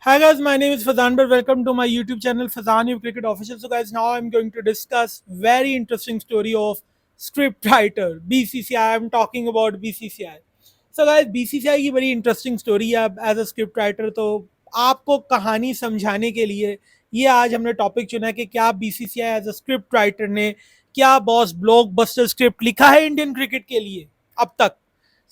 Hi guys, my name is Fazan, but welcome to my YouTube channel Fazan You Cricket Official. So guys, now I'm going to discuss very interesting story of script writer BCCI. I'm talking about BCCI. So guys, BCCI की बड़ी interesting story है as a script writer. तो आपको कहानी समझाने के लिए ये आज हमने टॉपिक चुना है कि क्या BCCI as a script writer ने क्या बॉस ब्लॉकबस्टर स्क्रिप्ट लिखा है इंडियन क्रिकेट के लिए अब तक।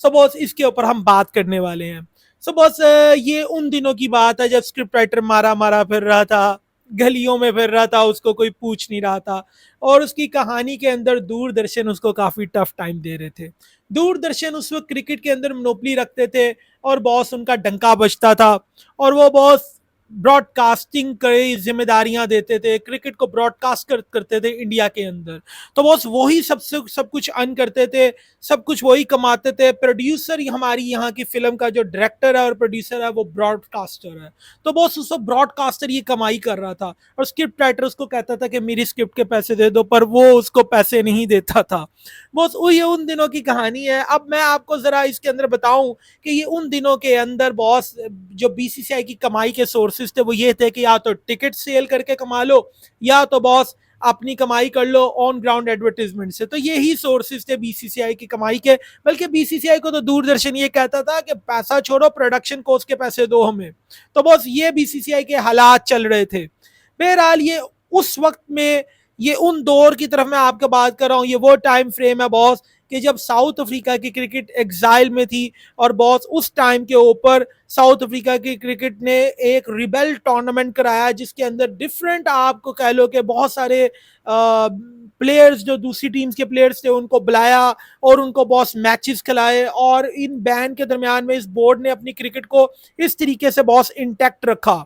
सो बॉस इसके ऊपर हम बात करने वाले हैं। सो बॉस ये उन दिनों की बात है जब स्क्रिप्ट राइटर मारा मारा फिर रहा था, गलियों में फिर रहा था, उसको कोई पूछ नहीं रहा था। और उसकी कहानी के अंदर दूरदर्शन उसको काफी टफ टाइम दे रहे थे। दूरदर्शन उस वक्त क्रिकेट के अंदर मोनोपली रखते थे और बॉस उनका डंका बजता था। और वो बॉस ब्रॉडकास्टिंग की जिम्मेदारियां देते थे, क्रिकेट को ब्रॉडकास्ट करते थे इंडिया के अंदर। तो बॉस वही सब कुछ अर्न करते थे, सब कुछ वही कमाते थे। प्रोड्यूसर हमारी यहाँ की फिल्म का जो डायरेक्टर है और प्रोड्यूसर है वो ब्रॉडकास्टर है। तो बॉस उसको ब्रॉडकास्टर ये कमाई कर रहा था और स्क्रिप्ट राइटर उसको कहता था कि मेरी स्क्रिप्ट के पैसे दे दो, पर वो उसको पैसे नहीं देता था। बॉस ये उन दिनों की कहानी है। अब मैं आपको जरा इसके अंदर बताऊं कि ये उन दिनों के अंदर बॉस जो बीसीसीआई की कमाई के सोर्सेज थे वो ये थे कि या तो टिकट सेल करके कमा लो या तो बॉस अपनी कमाई कर लो ऑन ग्राउंड एडवर्टीजमेंट से। तो यही सोर्सेज थे बीसीसीआई की कमाई के। बल्कि बीसीसीआई को तो दूरदर्शन ये कहता था कि पैसा छोड़ो, प्रोडक्शन कोस्ट के पैसे दो हमें। तो बॉस ये बीसीसीआई के हालात चल रहे थे। बहरहाल ये उस वक्त में, ये उन दौर की तरफ मैं आपके बात कर रहा हूँ। ये वो टाइम फ्रेम है बॉस कि जब साउथ अफ्रीका की क्रिकेट एग्जाइल में थी। और बॉस उस टाइम के ऊपर साउथ अफ्रीका की क्रिकेट ने एक रिबेल टूर्नामेंट कराया जिसके अंदर डिफरेंट, आपको कह लो कि बहुत सारे प्लेयर्स जो दूसरी टीम्स के प्लेयर्स थे उनको बुलाया और उनको बॉस मैचेस खिलाए। और इन बैन के दरमियान में इस बोर्ड ने अपनी क्रिकेट को इस तरीके से बॉस इंटैक्ट रखा।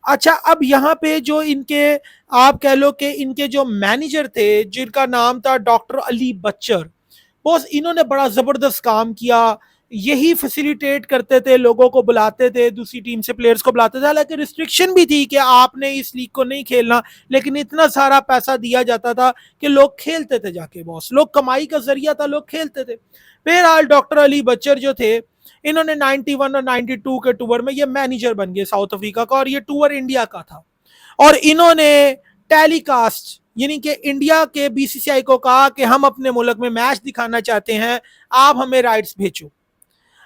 अच्छा, अब यहाँ पे जो इनके, आप कह लो कि इनके जो मैनेजर थे जिनका नाम था डॉक्टर अली बच्चर, बॉस इन्होंने बड़ा जबरदस्त काम किया। यही फैसिलिटेट करते थे, लोगों को बुलाते थे, दूसरी टीम से प्लेयर्स को बुलाते थे। हालांकि रिस्ट्रिक्शन भी थी कि आपने इस लीग को नहीं खेलना, लेकिन इतना सारा पैसा दिया जाता था कि लोग खेलते थे जाके। बॉस लोग कमाई का जरिया था, लोग खेलते थे। बहरहाल डॉक्टर अली बच्चर जो थे, इन्होंने 91 और 92 के टूर में ये मैनेजर बन गए साउथ अफ्रीका का, और ये टूर इंडिया का था। और इन्होंने टेलीकास्ट यानी कि इंडिया के बीसीसीआई को कहा कि हम अपने मुल्क में मैच दिखाना चाहते हैं, आप हमें राइट्स भेजो।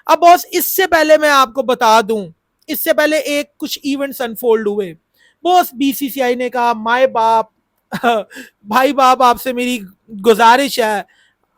अब बॉस इससे पहले मैं आपको बता दूं, इससे पहले एक कुछ इवेंट्स अनफोल्ड हुए। बॉस बीसीसीआई ने कहा माए बाप भाई बाप आपसे मेरी गुजारिश है।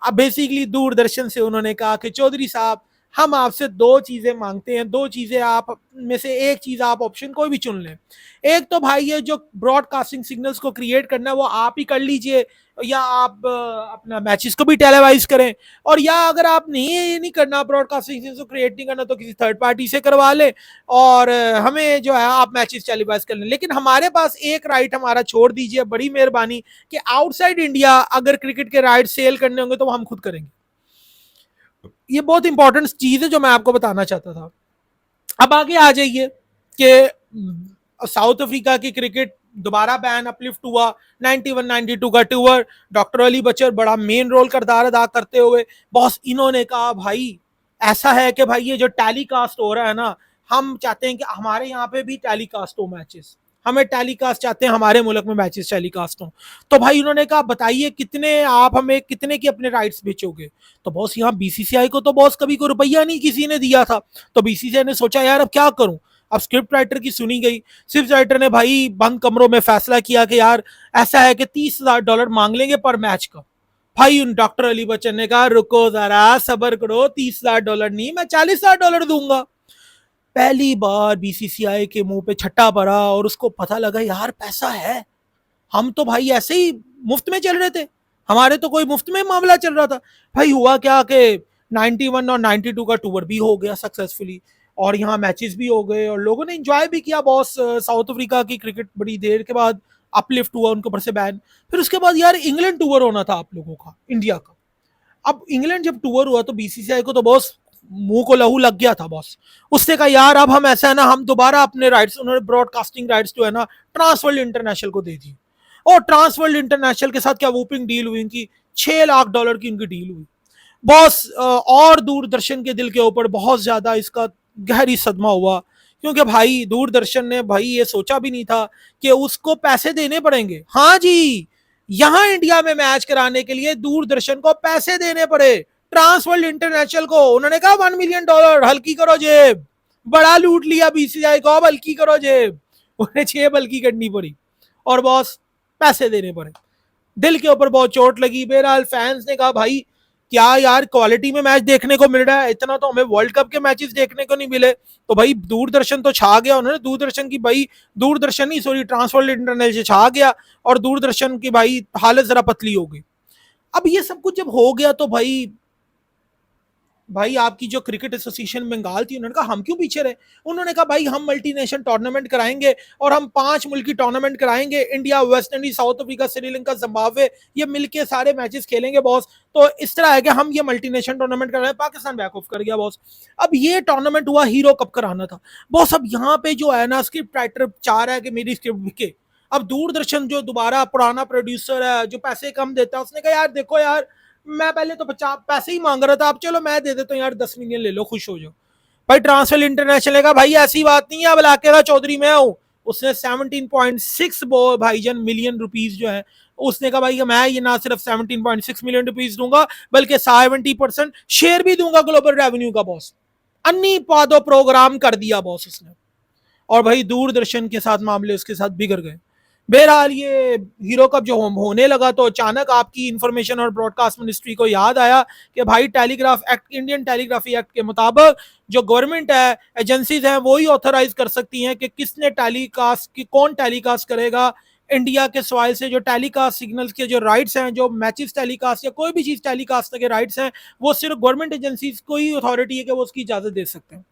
अब बेसिकली दूरदर्शन से उन्होंने कहा कि चौधरी साहब हम आपसे दो चीजें मांगते हैं, दो चीजें आप में से एक चीज आप ऑप्शन कोई भी चुन लें। एक तो भाई ये जो ब्रॉडकास्टिंग सिग्नल्स को क्रिएट करना है वो आप ही कर लीजिए, या आप अपना मैचेस को भी टेलीवाइज करें। और या अगर आप नहीं, ये नहीं करना, ब्रॉडकास्टिंग सिग्नल्स को क्रिएट नहीं करना, तो किसी थर्ड पार्टी से करवा लें और हमें जो है आप मैचेस टेलीवाइज कर लें। लेकिन हमारे पास एक राइट हमारा छोड़ दीजिए, बड़ी मेहरबानी, कि आउटसाइड इंडिया अगर क्रिकेट के राइट सेल करने होंगे तो हम खुद करेंगे। ये बहुत इंपॉर्टेंट चीज है जो मैं आपको बताना चाहता था। अब आगे आ जाइए कि साउथ अफ्रीका की क्रिकेट दोबारा बैन अपलिफ्ट हुआ। 91 92 का टूर, डॉक्टर अली बच्चर बड़ा मेन रोल किरदार अदा करते हुए। बॉस इन्होंने कहा भाई ऐसा है कि भाई ये जो टेलीकास्ट हो रहा है ना, हम चाहते हैं कि हमारे यहाँ पे भी टेलीकास्ट हो मैचेस, हमें टेलीकास्ट चाहते हैं, हमारे मुल्क में मैचेस टेलीकास्ट हो। तो भाई उन्होंने कहा बताइए कितने, आप हमें कितने की अपने राइट्स बेचोगे। तो बॉस यहाँ बीसीसीआई को तो बॉस कभी कोई रुपया नहीं किसी ने दिया था। तो बीसीसीआई ने सोचा यार अब क्या करूं। अब स्क्रिप्ट राइटर की सुनी गई। स्क्रिप्ट राइटर ने भाई बंद कमरों में फैसला किया कि यार ऐसा है कि $30,000 मांग लेंगे पर मैच का। भाई उन डॉक्टर अली बच्चन ने कहा रुको जरा सबर करो, $30,000 नहीं, मैं $40,000 दूंगा। पहली बार बीसीसीआई के मुंह पे छट्टा पड़ा और उसको पता लगा यार पैसा है। हम तो भाई ऐसे ही मुफ्त में चल रहे थे, हमारे तो कोई मुफ्त में मामला चल रहा था। भाई हुआ क्या कि 91 और 92 का टूर भी हो गया सक्सेसफुली, और यहाँ मैचेस भी हो गए और लोगों ने एंजॉय भी किया। बॉस साउथ अफ्रीका की क्रिकेट बड़ी देर के बाद अपलिफ्ट हुआ, उनके ऊपर से बैन। फिर उसके बाद यार इंग्लैंड टूर होना था आप लोगों का, इंडिया का। अब इंग्लैंड जब टूर हुआ तो बीसीसीआई को तो बॉस मुंह को लहू लग गया था। बॉस उसने कहा यार अब हम ऐसा है ना, हम दोबारा अपने राइट्स, उन्होंने ब्रॉडकास्टिंग राइट्स जो है ना ट्रांसवर्ल्ड इंटरनेशनल को दे दी। और ट्रांसवर्ल्ड इंटरनेशनल के साथ क्या वूपिंग डील हुई उनकी, $6 लाख की उनकी डील हुई। बॉस और दूरदर्शन के दिल के ऊपर बहुत ज्यादा इसका गहरी सदमा हुआ क्योंकि भाई दूरदर्शन ने भाई ये सोचा भी नहीं था कि उसको पैसे देने पड़ेंगे। हाँ जी, यहां इंडिया में मैच कराने के लिए दूरदर्शन को पैसे देने पड़े, ट्रांसवर्ल्ड इंटरनेशनल को। उन्होंने कहा $1 मिलियन, हल्की करो जेब, बड़ा लूट लिया बीसीसीआई को, अब हल्की करो जेब। उन्हें जेब हल्की करनी पड़ी और बॉस पैसे देने पड़े। दिल के ऊपर बहुत चोट लगी। बहरहाल फैंस ने कहा भाई क्या यार क्वालिटी में मैच देखने को मिल रहा है, इतना तो हमें वर्ल्ड कप के मैचेस देखने को नहीं मिले। तो भाई दूरदर्शन तो छा गया, उन्होंने दूरदर्शन की भाई, दूरदर्शन ही सॉरी ट्रांसवर्ल्ड इंटरनेट से छा गया और दूरदर्शन की भाई हालत जरा पतली हो गई। अब ये सब कुछ जब हो गया तो भाई भाई आपकी जो क्रिकेट एसोसिएशन बंगाल थी, उन्होंने कहा हम क्यों पीछे रहे। उन्होंने कहा भाई हम मल्टीनेशन टूर्नामेंट कराएंगे और हम 5 मुल्की टूर्नामेंट कराएंगे, India, West Indies, south Africa, Sri Lanka, Zimbabwe, ये मिलके सारे मैचेस खेलेंगे बॉस। तो इस तरह है कि हम ये मल्टीनेशन टूर्नामेंट कर रहे हैं। पाकिस्तान बैक ऑफ कर गया बॉस। अब ये टूर्नामेंट हुआ हीरो कप कराना था बॉस। अब यहाँ पे जो है ना स्क्रिप्ट राइटर चाह रहा है कि मेरी स्क्रिप्ट बिके। अब दूरदर्शन जो दोबारा पुराना प्रोड्यूसर है जो पैसे कम देता है, उसने कहा यार देखो यार, मैं पहले तो 50 पैसे ही मांग रहा था, अब चलो मैं दे देता हूँ यार, 10 मिलियन ले लो, खुश हो जाओ। भाई ट्रांसफर इंटरनेशनल का भाई ऐसी बात नहीं है, अब इलाके का चौधरी मैं हूँ। उसने 17.6 भाईजान मिलियन रुपीज जो है, उसने कहा भाई मैं ये ना सिर्फ 17.6 मिलियन रुपीज दूंगा बल्कि 70% शेयर भी दूंगा ग्लोबल रेवेन्यू का बॉस। अन्नी पादो प्रोग्राम कर दिया बॉस उसने। और भाई दूरदर्शन के साथ मामले उसके साथ बिगड़ गए। बहरहाल ये हीरो कप जो होने लगा तो अचानक आपकी इंफॉर्मेशन और ब्रॉडकास्ट मिनिस्ट्री को याद आया कि भाई telegraph act, Indian telegraphy act के मुताबिक जो गवर्नमेंट है, एजेंसीज हैं, वो ही ऑथराइज कर सकती हैं कि किसने टेलीकास्ट की, कौन टेलीकास्ट करेगा। इंडिया के सवाल से जो टेलीकास्ट सिग्नल्स के जो राइट्स हैं, जो मैचेस टेलीकास्ट या कोई भी चीज टेलीकास्ट के राइट्स हैं, वो सिर्फ गवर्नमेंट एजेंसीज को ही अथॉरिटी है कि वो उसकी इजाजत दे सकते हैं।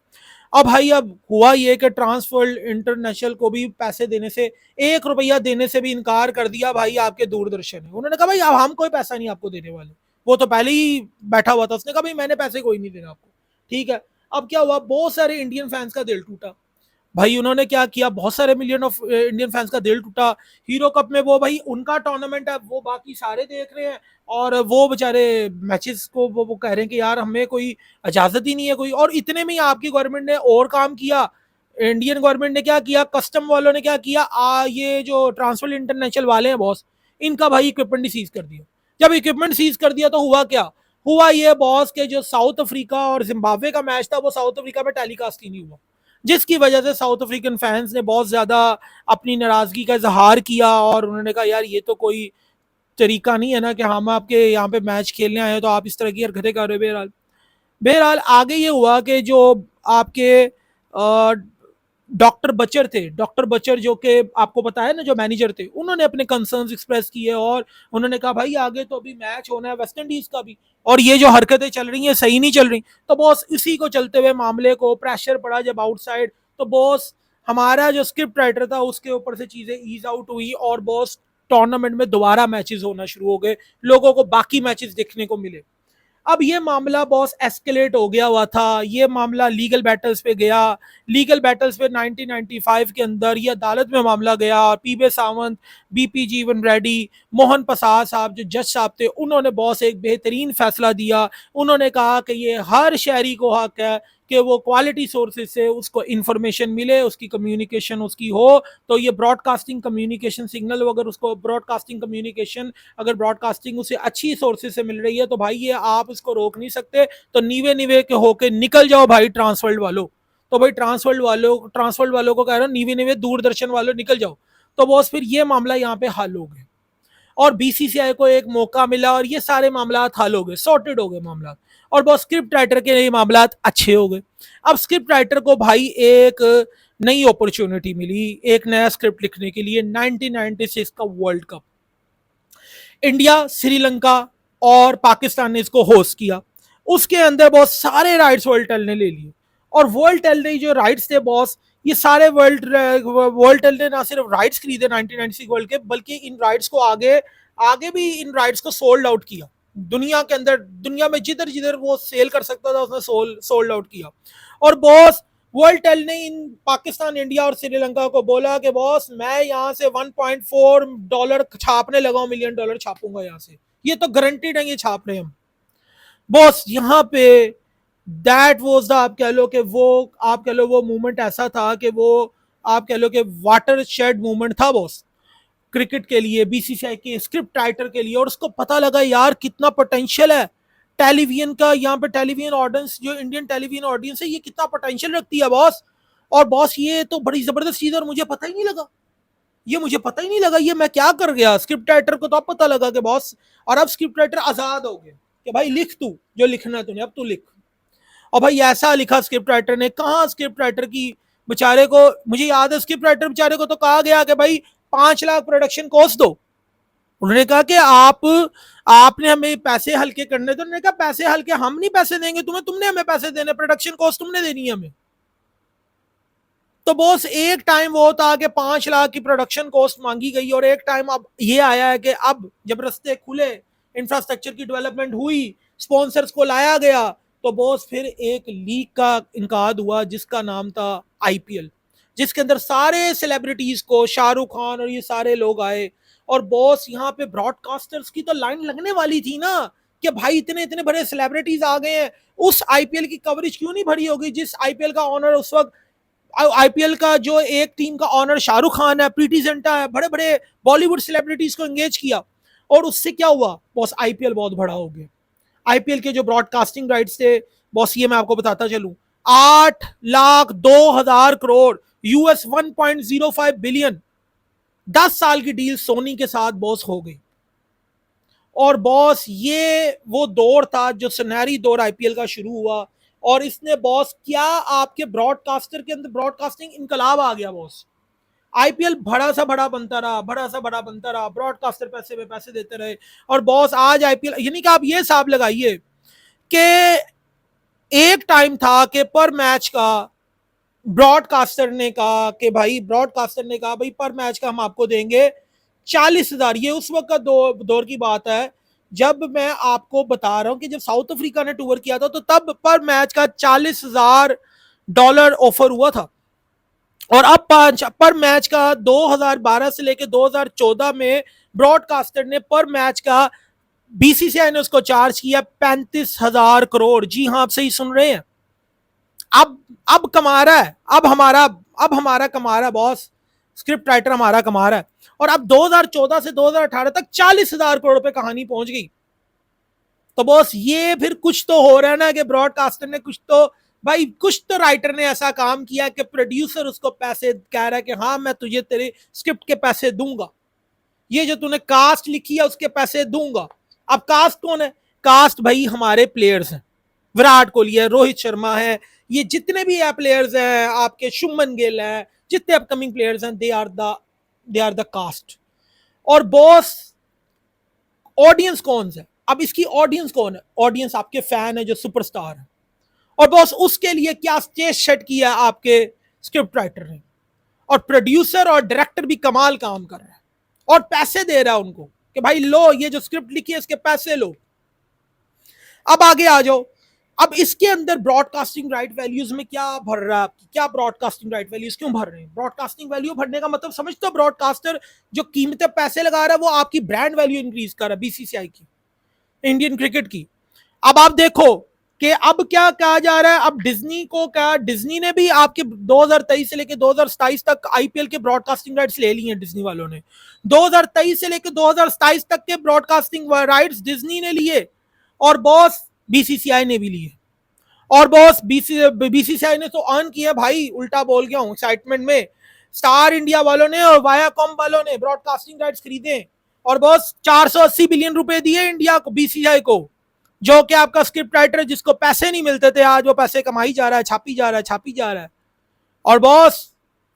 अब भाई अब हुआ ये कि ट्रांसवर्ल्ड इंटरनेशनल को भी पैसे देने से, 1 रुपया देने से भी इनकार कर दिया भाई आपके दूरदर्शन ने। उन्होंने कहा भाई अब हम कोई पैसा नहीं आपको देने वाले। वो तो पहले ही बैठा हुआ था, उसने कहा भाई मैंने पैसे कोई नहीं देना आपको। ठीक है। अब क्या हुआ, बहुत सारे इंडियन फैंस का दिल टूटा। भाई उन्होंने क्या किया, बहुत सारे मिलियन ऑफ इंडियन फैंस का दिल टूटा। हीरो कप में वो भाई उनका टूर्नामेंट है, वो बाकी सारे देख रहे हैं और वो बेचारे मैचेस को वो कह रहे हैं कि यार हमें कोई इजाजत ही नहीं है कोई। और इतने में ही आपकी गवर्नमेंट ने और काम किया। इंडियन गवर्नमेंट ने क्या किया, कस्टम वालों ने क्या किया, ये जो ट्रांसफर इंटरनेशनल वाले हैं बॉस, इनका भाई इक्विपमेंट ही सीज कर दिया। जब इक्विपमेंट सीज कर दिया तो हुआ क्या, हुआ ये बॉस के जो साउथ अफ्रीका और जिम्बाब्वे का मैच था वो साउथ अफ्रीका में टेलीकास्ट ही नहीं हुआ, जिसकी वजह से साउथ अफ्रीकन फैंस ने बहुत ज्यादा अपनी नाराजगी का इजहार किया और उन्होंने कहा यार ये तो कोई तरीका नहीं है ना कि हम आपके यहाँ पे मैच खेलने आए तो आप इस तरह की हरकतें कर रहे हो। बहरहाल बहरहाल आगे ये हुआ कि जो आपके डॉक्टर बचर थे, डॉक्टर बचर जो कि आपको पता है ना जो मैनेजर थे, उन्होंने अपने कंसर्न्स एक्सप्रेस किए और उन्होंने कहा भाई आगे तो अभी मैच होना है वेस्ट इंडीज का भी, और ये जो हरकतें चल रही हैं सही नहीं चल रही। तो बॉस इसी को चलते हुए मामले को प्रेशर पड़ा जब आउटसाइड, तो बॉस हमारा जो स्क्रिप्ट राइटर था उसके ऊपर से चीजें ईज आउट हुई और बॉस टूर्नामेंट में दोबारा मैचेस होना शुरू हो गए, लोगों को बाकी मैचेस देखने को मिले। अब ये मामला बॉस एस्केलेट हो गया हुआ था, ये मामला लीगल बैटल्स पे गया। लीगल बैटल्स पे 1995 के अंदर ये अदालत में मामला गया और पीबे सावंत, बीपी जीवन रेड्डी, मोहन प्रसाद साहब जो जज साहब थे, उन्होंने बॉस एक बेहतरीन फैसला दिया। उन्होंने कहा कि ये हर शहरी को हक है कि वो क्वालिटी सोर्सेज से उसको इंफॉर्मेशन मिले, उसकी कम्युनिकेशन उसकी हो। तो ये ब्रॉडकास्टिंग कम्युनिकेशन सिग्नल, अगर उसको ब्रॉडकास्टिंग कम्युनिकेशन, अगर ब्रॉडकास्टिंग उसे अच्छी सोर्सेज से मिल रही है तो भाई ये आप इसको रोक नहीं सकते। तो नीवे नीवे के होके निकल जाओ भाई ट्रांसवर्ल्ड वालों। तो भाई ट्रांसवर्ल्ड वालों को कह रहा हूँ नीवे नीवे दूरदर्शन वालों निकल जाओ। तो बॉस फिर ये मामला यहाँ पे हल हो गया और बीसीसीआई को एक मौका मिला और ये सारे मामला हल हो गए, सॉर्टेड हो गए मामला। और बहुत स्क्रिप्ट राइटर के ये मामला अच्छे हो गए। अब स्क्रिप्ट राइटर को भाई एक नई अपॉर्चुनिटी मिली एक नया स्क्रिप्ट लिखने के लिए, 1996 का वर्ल्ड कप। इंडिया, श्रीलंका और पाकिस्तान ने इसको होस्ट किया। उसके अंदर बहुत सारे राइट्स वर्ल्ड ने ले लिए और वर्ल्ड ने जो राइट्स थे बॉस, ये सारे वर्ल्ड ने ना सिर्फ राइट्स खरीदे 1996 वर्ल्ड के, बल्कि इन राइट्स को आगे आगे भी इन राइट्स को सोल्ड आउट किया। दुनिया के अंदर, दुनिया में जिधर जिधर वो सेल कर सकता था उसने सोल्ड आउट किया। और बॉस वर्ल्ड ने इन पाकिस्तान, इंडिया और श्रीलंका को बोला कि बॉस मैं यहाँ से $1.4 छापने लगा हूं, मिलियन डॉलर छापूंगा यहाँ से, ये तो गारंटीड है, ये छाप रहे हम। बॉस यहाँ पे दैट वॉज द, आप कह लो कि वो, आप कह लो वो मूवमेंट ऐसा था कि वो, आप कह लो कि वाटर शेड मूवमेंट था बॉस, क्रिकेट के लिए, बीसीसीआई के स्क्रिप्ट राइटर के लिए। और उसको पता लगा यार कितना पोटेंशियल है टेलीविजन का, यहाँ पे टेलीविजन ऑडियंस, जो इंडियन टेलीविजन ऑडियंस है, ये कितना पोटेंशियल रखती है बॉस। और बॉस ये तो बड़ी जबरदस्त चीज है, और मुझे पता ही नहीं लगा, ये मुझे पता ही नहीं लगा, ये मैं क्या कर गया। स्क्रिप्ट राइटर को तो अब पता लगा कि बॉस, और अब स्क्रिप्ट राइटर आजाद हो गए कि भाई लिख तू जो लिखना है तूने, अब तू लिख। और भाई ऐसा लिखा स्क्रिप्ट राइटर ने, कहा स्क्रिप्ट राइटर की बेचारे को, मुझे याद है स्क्रिप्ट राइटर बेचारे को तो कहा गया कि भाई 5 लाख प्रोडक्शन कॉस्ट दो। उन्होंने कहा कि आपने हमें पैसे हल्के करने, तो उन्होंने कहा पैसे हल्के हम नहीं पैसे देंगे तुम्हें, तुमने हमें पैसे देने, प्रोडक्शन कॉस्ट तुमने देनी है हमें। तो बॉस एक टाइम वो था कि 5 लाख की प्रोडक्शन कॉस्ट मांगी गई, और एक टाइम अब ये आया है कि अब जब रास्ते खुले, इंफ्रास्ट्रक्चर की डेवलपमेंट हुई, स्पॉन्सर्स को लाया गया, तो बॉस फिर एक लीग का इनकाद हुआ जिसका नाम था आईपीएल, जिसके अंदर सारे सेलिब्रिटीज को, शाहरुख खान और ये सारे लोग आए। और बॉस यहाँ पे ब्रॉडकास्टर्स की तो लाइन लगने वाली थी ना, कि भाई इतने इतने बड़े सेलिब्रिटीज आ गए हैं, उस आईपीएल की कवरेज क्यों नहीं भरी होगी, जिस आईपीएल का ऑनर उस वक्त, आईपीएल का जो एक टीम का ऑनर शाहरुख खान है, प्रीति जिंटा है, बड़े बड़े बॉलीवुड सेलिब्रिटीज को एंगेज किया। और उससे क्या हुआ बॉस, आईपीएल बहुत बड़ा हो गया। आईपीएल के जो ब्रॉडकास्टिंग राइट्स थे बॉस, ये मैं आपको बताता चलूं, 8,02,000 करोड़, यूएस 1.05 बिलियन, 10 साल की डील सोनी के साथ बॉस हो गई। और बॉस ये वो दौर था जो सुनहरी दौर आईपीएल का शुरू हुआ, और इसने बॉस क्या, आपके ब्रॉडकास्टर के अंदर ब्रॉडकास्टिंग इनकलाब आ गया बॉस। आईपीएल बड़ा सा बड़ा बनता रहा, बड़ा सा बड़ा बनता रहा, ब्रॉडकास्टर पैसे पे पैसे देते रहे। और बॉस आज आईपीएल, यानी कि आप ये हिसाब लगाइए कि एक टाइम था कि पर मैच का ब्रॉडकास्टर ने कहा कि भाई, ब्रॉडकास्टर ने कहा भाई पर मैच का हम आपको देंगे 40,000। ये उस वक्त का दौर की बात है, जब मैं आपको बता रहा हूं कि जब साउथ अफ्रीका ने टूर किया था, तो तब पर मैच का $40,000 ऑफर हुआ था। और अब पांच पर मैच का 2012 से लेकर 2014 में ब्रॉडकास्टर ने पर मैच का, बीसीसीआई ने उसको चार्ज किया 35,000 करोड़। जी हाँ, आप सही सुन रहे हैं। अब कमा रहा है, अब हमारा कमा रहा है बॉस, स्क्रिप्ट राइटर हमारा कमा रहा है। और अब 2014 से 2018 तक 40,000 करोड़ पे कहानी पहुंच गई। तो बॉस ये फिर कुछ तो हो रहा है ना, कि ब्रॉडकास्टर ने कुछ तो, भाई कुछ तो राइटर ने ऐसा काम किया कि प्रोड्यूसर उसको पैसे कह रहा है कि हाँ मैं तुझे तेरे स्क्रिप्ट के पैसे दूंगा, ये जो तूने कास्ट लिखी है उसके पैसे दूंगा। अब कास्ट कौन है, कास्ट भाई हमारे प्लेयर्स हैं, विराट कोहली है, रोहित शर्मा है, ये जितने भी प्लेयर्स हैं आपके, शुभमन गिल है, जितने अपकमिंग प्लेयर्स हैं, दे आर द कास्ट। और बॉस ऑडियंस कौन है, अब इसकी ऑडियंस कौन है, ऑडियंस आपके फैन है जो सुपरस्टार है। और बॉस उसके लिए क्या स्टेज सेट किया आपके स्क्रिप्ट राइटर ने, और प्रोड्यूसर और डायरेक्टर भी कमाल काम कर रहा है, और पैसे दे रहा है उनको कि भाई लो, ये जो स्क्रिप्ट लिखी है इसके पैसे लो। अब आगे आ जाओ, अब इसके अंदर ब्रॉडकास्टिंग राइट वैल्यूज में क्या भर रहा है आपकी, क्या ब्रॉडकास्टिंग राइट वैल्यूज क्यों भर रहे हैं, ब्रॉडकास्टिंग वैल्यू भरने का मतलब समझते हो, ब्रॉडकास्टर जो कीमतें पैसे लगा रहा है वो आपकी ब्रांड वैल्यू इंक्रीज कर रहा है, बीसीसीआई की, इंडियन क्रिकेट की। अब आप देखो कि अब क्या कहा जा रहा है, अब डिज्नी को क्या, डिज्नी ने भी आपके 2023 से लेकर 2027 तक आईपीएल के ब्रॉडकास्टिंग राइट्स ले लिए हैं, डिज्नी वालों ने 2023 से लेकर 2027 तक के ब्रॉडकास्टिंग राइट्स डिज्नी ने लिए, और बॉस बीसीसीआई ने भी लिए। और बॉस बीसीसीआई ने तो अर्न किया भाई, उल्टा बोल गया हूं एक्साइटमेंट में, स्टार इंडिया वालों ने और वायाकॉम वालों ने ब्रॉडकास्टिंग राइट्स खरीदे, और बॉस 480 बिलियन रुपए दिए इंडिया को, बीसीसीआई को, जो कि आपका स्क्रिप्ट राइटर जिसको पैसे नहीं मिलते थे, आज वो पैसे कमाई जा रहा है, छापी जा रहा है, छापी जा रहा है। और बॉस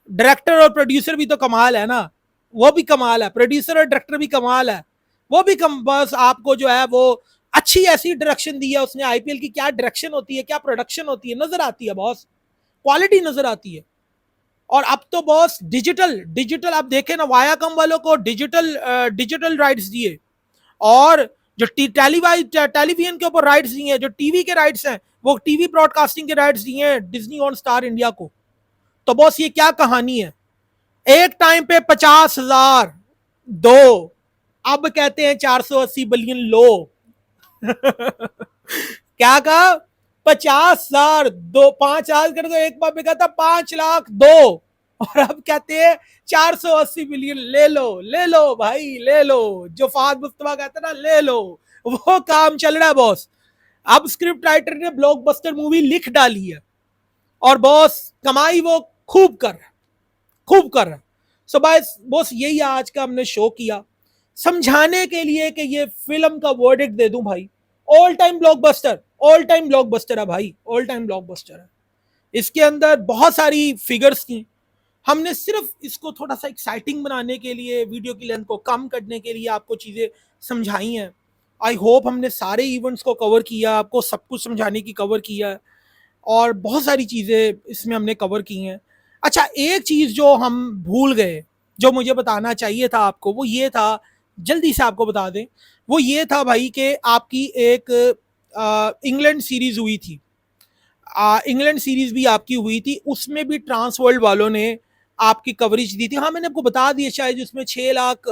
डायरेक्टर और प्रोड्यूसर भी तो कमाल है ना, वो भी कमाल है, प्रोड्यूसर और डायरेक्टर भी कमाल है, वो भी कम, बस आपको जो है वो अच्छी ऐसी डायरेक्शन दी है उसने, आईपीएल की क्या डायरेक्शन होती है, क्या प्रोडक्शन होती है, नजर आती है बॉस, क्वालिटी नजर आती है। और अब तो बॉस डिजिटल डिजिटल आप देखें ना, वायाकम वालों को डिजिटल राइट्स दिए, और जो टेलीविजन के ऊपर राइट्स दिए हैं, जो टीवी के राइट्स हैं, वो टीवी ब्रॉडकास्टिंग के राइट्स दिए हैं डिज्नी ऑन स्टार इंडिया को। तो बॉस ये क्या कहानी है, एक टाइम पे 50,000 दो, अब कहते हैं 480 बिलियन लो। क्या कहा, 50,000 दो 5,000 कर दो, एक बार बिका था 5 लाख दो, और अब कहते हैं 480 मिलियन। ले लो भाई, ले लो। जो फाद मुस्तफा कहते ना, ले लो। वो काम चल रहा है बॉस। अब स्क्रिप्ट राइटर ने ब्लॉकबस्टर मूवी लिख डाली है, और बॉस कमाई वो खूब कर रहा है, खूब कर रहा है। सो बॉस यही आज का हमने शो किया, समझाने के लिए कि ये फिल्म का वर्डिक्ट दे दूं भाई, all time blockbuster, all time blockbuster है भाई, ऑल टाइम ब्लॉकबस्टर है। इसके अंदर बहुत सारी फिगर्स थी, हमने सिर्फ इसको थोड़ा सा एक्साइटिंग बनाने के लिए, वीडियो की लेंथ को कम करने के लिए आपको चीज़ें समझाई हैं। आई होप हमने सारे इवेंट्स को कवर किया, आपको सब कुछ समझाने की कवर किया है, और बहुत सारी चीज़ें इसमें हमने कवर की हैं। अच्छा, एक चीज़ जो हम भूल गए, जो मुझे बताना चाहिए था आपको, वो ये था, जल्दी से आपको बता दें, वो ये था भाई कि आपकी एक इंग्लैंड सीरीज़ हुई थी, इंग्लैंड सीरीज भी आपकी हुई थी, उसमें भी ट्रांस वर्ल्ड वालों ने आपकी कवरेज दी थी। हाँ, मैंने आपको बता दिया शायद, उसमें 6 लाख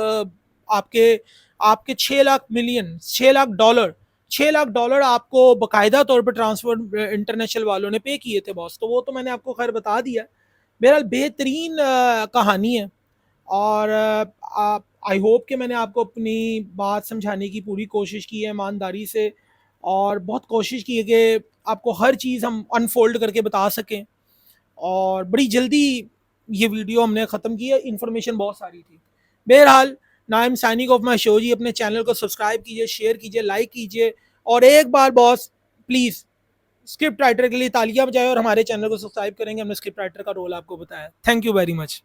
आपके आपके 6 lakh million, 6 lakh dollar, 6 lakh dollar आपको बकायदा तौर पर ट्रांसफर इंटरनेशनल वालों ने पे किए थे बॉस। तो वो तो मैंने आपको खैर बता दिया। बहरहाल बेहतरीन कहानी है, और आई होप कि मैंने आपको अपनी बात समझाने की पूरी कोशिश की है ईमानदारी से, और बहुत कोशिश की है कि आपको हर चीज़ हम अनफोल्ड करके बता सकें। और बड़ी जल्दी ये वीडियो हमने ख़त्म की है, इन्फॉर्मेशन बहुत सारी थी। बहरहाल, ना I am signing off my show जी। अपने चैनल को सब्सक्राइब कीजिए, शेयर कीजिए, लाइक कीजिए, और एक बार बॉस प्लीज़ स्क्रिप्ट राइटर के लिए तालियां बजाएं, और हमारे चैनल को सब्सक्राइब करेंगे। हमने स्क्रिप्ट राइटर का रोल आपको बताया। Thank you very much.